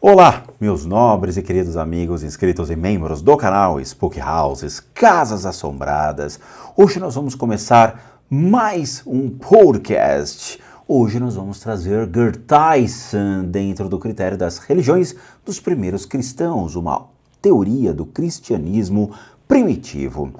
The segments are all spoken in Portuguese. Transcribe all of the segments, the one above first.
Olá, meus nobres e queridos amigos inscritos e membros do canal Spook Houses, Casas Assombradas. Hoje nós vamos começar mais um podcast. Hoje nós vamos trazer Gerd Theissen dentro do critério das religiões dos primeiros cristãos, uma teoria do cristianismo primitivo.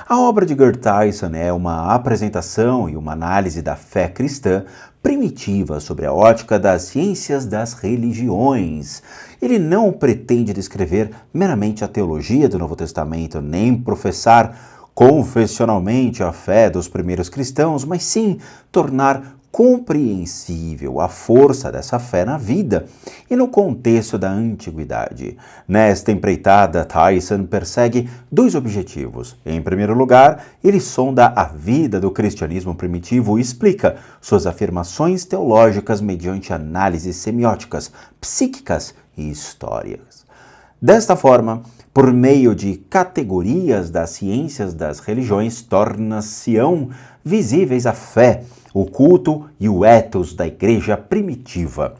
A obra de Gerd Theissen é uma apresentação e uma análise da fé cristã primitiva sobre a ótica das ciências das religiões. Ele não pretende descrever meramente a teologia do Novo Testamento, nem professar confessionalmente a fé dos primeiros cristãos, mas sim tornar compreensível a força dessa fé na vida e no contexto da antiguidade. Nesta empreitada, Theissen persegue dois objetivos. Em primeiro lugar, ele sonda a vida do cristianismo primitivo e explica suas afirmações teológicas mediante análises semióticas, psíquicas e históricas. Desta forma, por meio de categorias das ciências das religiões, torna-se-ão visíveis a fé, o culto e o ethos da igreja primitiva.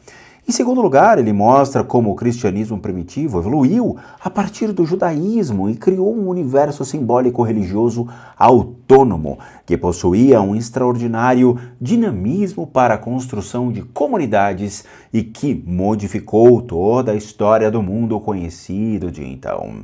Em segundo lugar, ele mostra como o cristianismo primitivo evoluiu a partir do judaísmo e criou um universo simbólico religioso autônomo, que possuía um extraordinário dinamismo para a construção de comunidades e que modificou toda a história do mundo conhecido de então.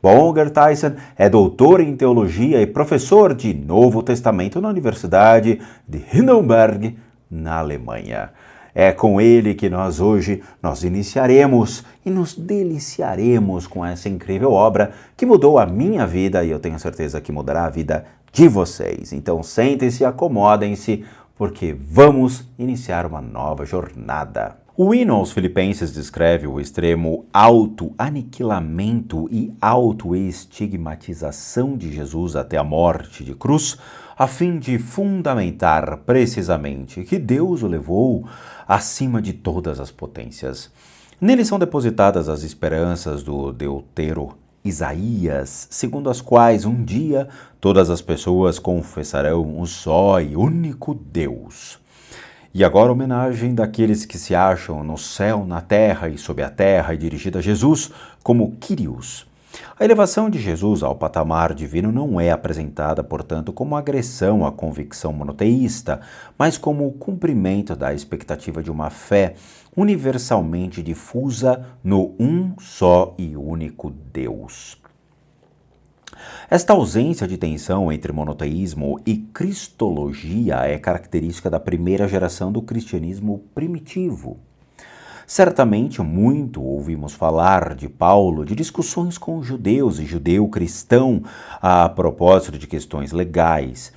Bom, Gerd Theissen é doutor em teologia e professor de Novo Testamento na Universidade de Heidelberg, na Alemanha. É com ele que hoje nós iniciaremos e nos deliciaremos com essa incrível obra que mudou a minha vida e eu tenho certeza que mudará a vida de vocês. Então sentem-se, acomodem-se, porque vamos iniciar uma nova jornada. O hino aos Filipenses descreve o extremo auto-aniquilamento e auto-estigmatização de Jesus até a morte de cruz, a fim de fundamentar precisamente que Deus o levou acima de todas as potências. Nele são depositadas as esperanças do deutero Isaías, segundo as quais um dia todas as pessoas confessarão o só e único Deus. E agora a homenagem daqueles que se acham no céu, na terra e sob a terra, e dirigida a Jesus como Kyrios. A elevação de Jesus ao patamar divino não é apresentada, portanto, como agressão à convicção monoteísta, mas como o cumprimento da expectativa de uma fé universalmente difusa no um só e único Deus. Esta ausência de tensão entre monoteísmo e cristologia é característica da primeira geração do cristianismo primitivo. Certamente muito ouvimos falar de Paulo, de discussões com judeus e judeu-cristão a propósito de questões legais.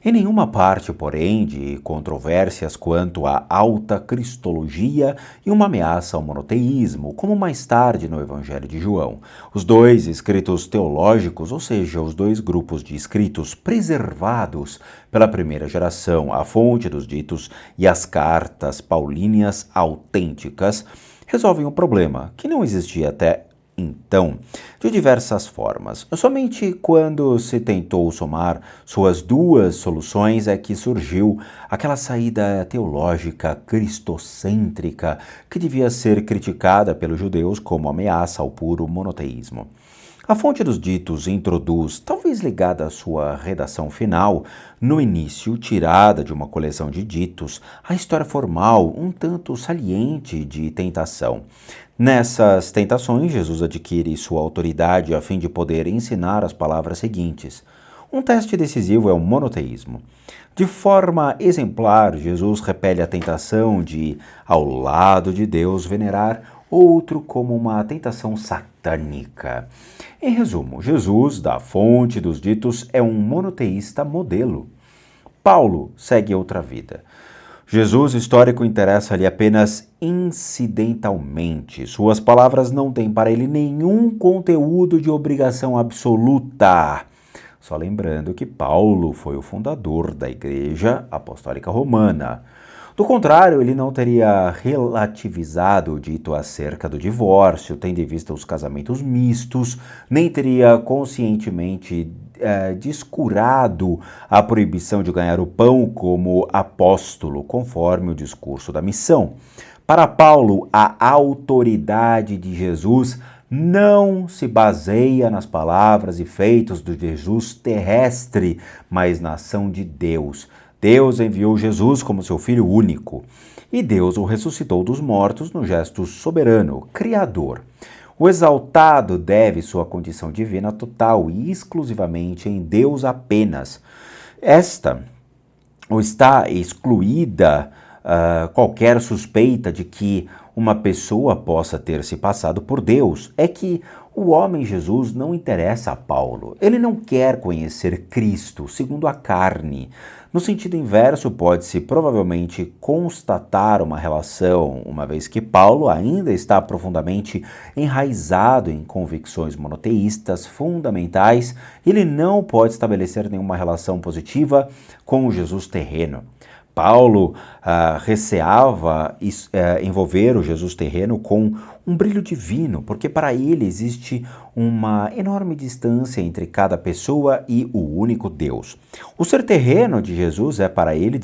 Em nenhuma parte, porém, de controvérsias quanto à alta cristologia e uma ameaça ao monoteísmo, como mais tarde no Evangelho de João. Os dois escritos teológicos, ou seja, os dois grupos de escritos preservados pela primeira geração, a fonte dos ditos e as cartas paulíneas autênticas, resolvem o problema, que não existia até então, de diversas formas. Somente quando se tentou somar suas duas soluções é que surgiu aquela saída teológica cristocêntrica que devia ser criticada pelos judeus como ameaça ao puro monoteísmo. A fonte dos ditos introduz, talvez ligada à sua redação final, no início tirada de uma coleção de ditos, a história formal um tanto saliente de tentação. Nessas tentações, Jesus adquire sua autoridade a fim de poder ensinar as palavras seguintes. Um teste decisivo é o monoteísmo. De forma exemplar, Jesus repele a tentação de, ao lado de Deus, venerar outro como uma tentação satânica. Em resumo, Jesus, da fonte dos ditos, é um monoteísta modelo. Paulo segue outra vida. Jesus histórico interessa-lhe apenas incidentalmente. Suas palavras não têm para ele nenhum conteúdo de obrigação absoluta. Só lembrando que Paulo foi o fundador da Igreja Apostólica Romana. Do contrário, ele não teria relativizado o dito acerca do divórcio, tendo em vista os casamentos mistos, nem teria conscientemente descurado a proibição de ganhar o pão como apóstolo, conforme o discurso da missão. Para Paulo, a autoridade de Jesus não se baseia nas palavras e feitos do Jesus terrestre, mas na ação de Deus. Deus enviou Jesus como seu Filho único, e Deus o ressuscitou dos mortos no gesto soberano, criador. O exaltado deve sua condição divina total e exclusivamente em Deus apenas. Esta ou está excluída qualquer suspeita de que uma pessoa possa ter se passado por Deus. É que o homem Jesus não interessa a Paulo. Ele não quer conhecer Cristo segundo a carne. No sentido inverso, pode-se provavelmente constatar uma relação, uma vez que Paulo ainda está profundamente enraizado em convicções monoteístas fundamentais, ele não pode estabelecer nenhuma relação positiva com o Jesus terreno. Paulo receava envolver o Jesus terreno com um brilho divino, porque para ele existe uma enorme distância entre cada pessoa e o único Deus. O ser terreno de Jesus é para ele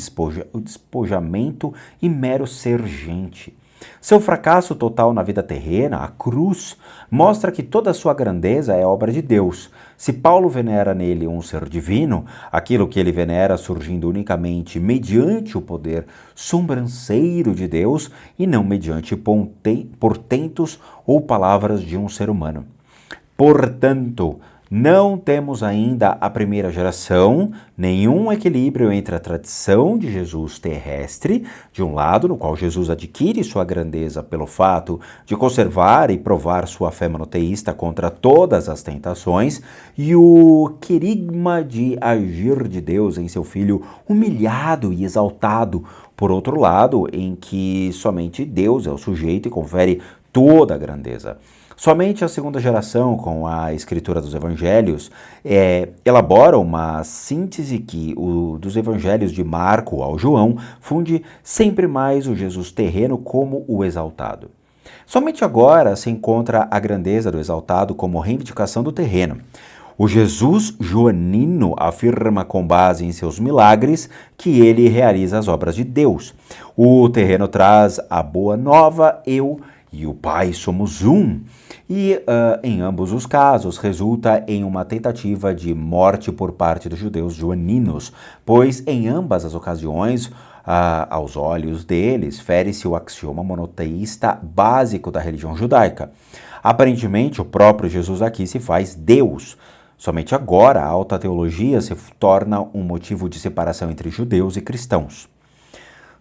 o despojamento e mero ser gente. Seu fracasso total na vida terrena, a cruz, mostra que toda a sua grandeza é obra de Deus. Se Paulo venera nele um ser divino, aquilo que ele venera surgindo unicamente mediante o poder sobranceiro de Deus e não mediante portentos ou palavras de um ser humano. Portanto, não temos ainda a primeira geração, nenhum equilíbrio entre a tradição de Jesus terrestre, de um lado, no qual Jesus adquire sua grandeza pelo fato de conservar e provar sua fé monoteísta contra todas as tentações, e o querigma de agir de Deus em seu Filho humilhado e exaltado, por outro lado, em que somente Deus é o sujeito e confere toda a grandeza. Somente a segunda geração, com a escritura dos evangelhos, elabora uma síntese que, dos evangelhos de Marco ao João, funde sempre mais o Jesus terreno como o exaltado. Somente agora se encontra a grandeza do exaltado como reivindicação do terreno. O Jesus joanino afirma com base em seus milagres que ele realiza as obras de Deus. O terreno traz a boa nova, eu e o Pai somos um. E, em ambos os casos, resulta em uma tentativa de morte por parte dos judeus joaninos, pois em ambas as ocasiões, aos olhos deles, fere-se o axioma monoteísta básico da religião judaica. Aparentemente, o próprio Jesus aqui se faz Deus. Somente agora a alta teologia se torna um motivo de separação entre judeus e cristãos.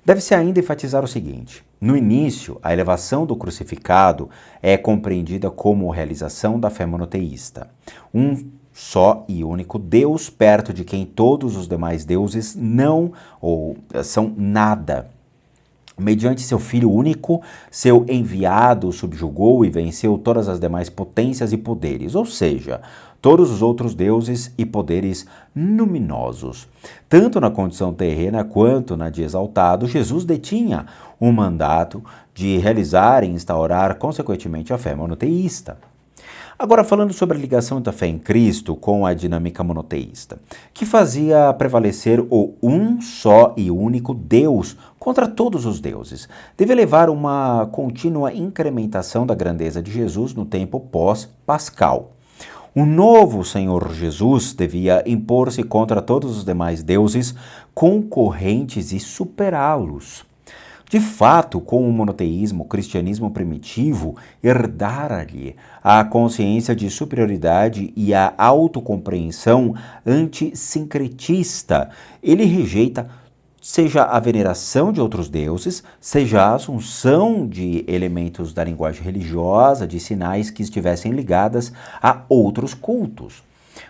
Deve-se ainda enfatizar o seguinte: no início, a elevação do crucificado é compreendida como realização da fé monoteísta. Um só e único Deus, perto de quem todos os demais deuses não ou são nada. Mediante seu Filho único, seu enviado subjugou e venceu todas as demais potências e poderes, ou seja, todos os outros deuses e poderes luminosos. Tanto na condição terrena quanto na de exaltado, Jesus detinha o mandato de realizar e instaurar, consequentemente, a fé monoteísta. Agora, falando sobre a ligação da fé em Cristo com a dinâmica monoteísta, que fazia prevalecer o um só e único Deus contra todos os deuses, deve levar uma contínua incrementação da grandeza de Jesus no tempo pós-pascal. O novo Senhor Jesus devia impor-se contra todos os demais deuses concorrentes e superá-los. De fato, com o monoteísmo, o cristianismo primitivo herdara-lhe a consciência de superioridade e a autocompreensão antissincretista. Ele rejeita seja a veneração de outros deuses, seja a assunção de elementos da linguagem religiosa, de sinais que estivessem ligadas a outros cultos.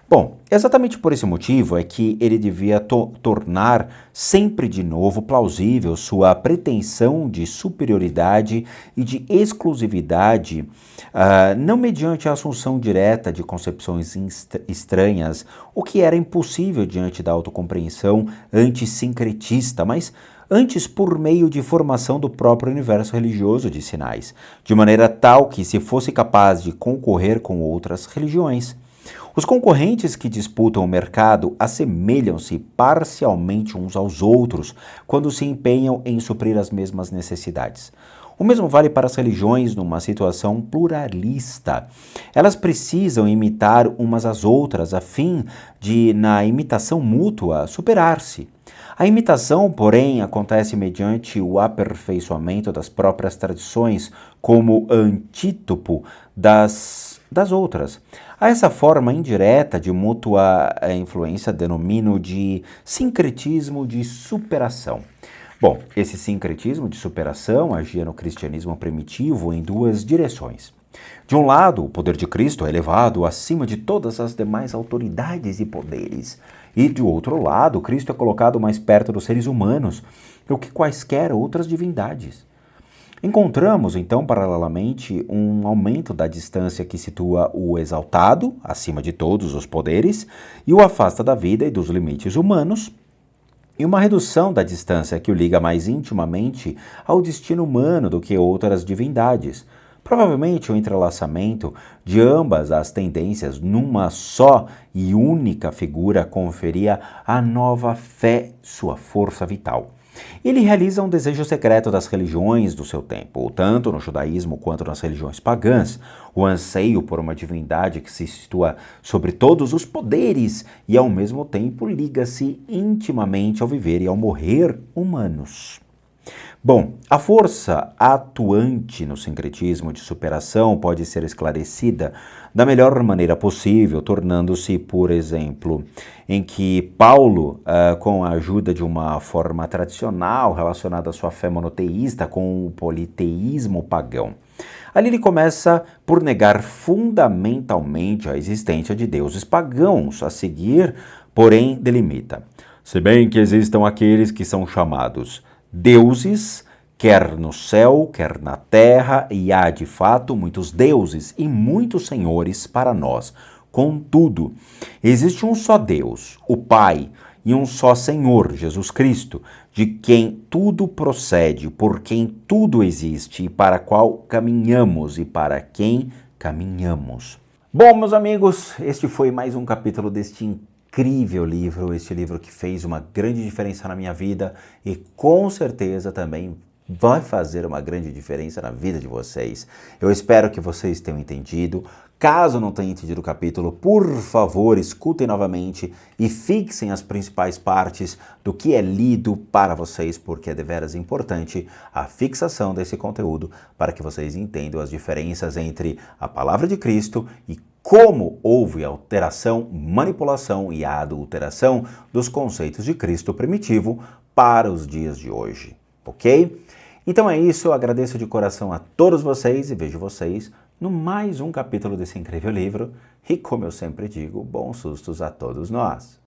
Bom, exatamente por esse motivo é que ele devia tornar sempre de novo plausível sua pretensão de superioridade e de exclusividade, não mediante a assunção direta de concepções estranhas, o que era impossível diante da autocompreensão antissincretista, mas antes por meio de formação do próprio universo religioso de sinais, de maneira tal que se fosse capaz de concorrer com outras religiões. Os concorrentes que disputam o mercado assemelham-se parcialmente uns aos outros quando se empenham em suprir as mesmas necessidades. O mesmo vale para as religiões numa situação pluralista. Elas precisam imitar umas às outras a fim de, na imitação mútua, superar-se. A imitação, porém, acontece mediante o aperfeiçoamento das próprias tradições como antítopo das outras. A essa forma indireta de mútua influência denomino de sincretismo de superação. Bom, esse sincretismo de superação agia no cristianismo primitivo em duas direções. De um lado, o poder de Cristo é elevado acima de todas as demais autoridades e poderes. E de outro lado, Cristo é colocado mais perto dos seres humanos do que quaisquer outras divindades. Encontramos, então, paralelamente, um aumento da distância que situa o exaltado, acima de todos os poderes, e o afasta da vida e dos limites humanos, e uma redução da distância que o liga mais intimamente ao destino humano do que outras divindades. Provavelmente o entrelaçamento de ambas as tendências numa só e única figura conferia à nova fé sua força vital. Ele realiza um desejo secreto das religiões do seu tempo, tanto no judaísmo quanto nas religiões pagãs, o anseio por uma divindade que se situa sobre todos os poderes e ao mesmo tempo liga-se intimamente ao viver e ao morrer humanos. Bom, a força atuante no sincretismo de superação pode ser esclarecida da melhor maneira possível, tornando-se, por exemplo, em que Paulo, com a ajuda de uma forma tradicional relacionada à sua fé monoteísta com o politeísmo pagão. Ali ele começa por negar fundamentalmente a existência de deuses pagãos, a seguir, porém, delimita. Se bem que existam aqueles que são chamados deuses, quer no céu, quer na terra, e há de fato muitos deuses e muitos senhores para nós. Contudo, existe um só Deus, o Pai, e um só Senhor, Jesus Cristo, de quem tudo procede, por quem tudo existe e para qual caminhamos e para quem caminhamos. Bom, meus amigos, este foi mais um capítulo deste incrível livro, este livro que fez uma grande diferença na minha vida e com certeza também vai fazer uma grande diferença na vida de vocês. Eu espero que vocês tenham entendido. Caso não tenham entendido o capítulo, por favor, escutem novamente e fixem as principais partes do que é lido para vocês, porque é deveras importante a fixação desse conteúdo para que vocês entendam as diferenças entre a palavra de Cristo e como houve alteração, manipulação e adulteração dos conceitos de Cristo primitivo para os dias de hoje, ok? Então é isso, eu agradeço de coração a todos vocês e vejo vocês no mais um capítulo desse incrível livro e, como eu sempre digo, bons sustos a todos nós.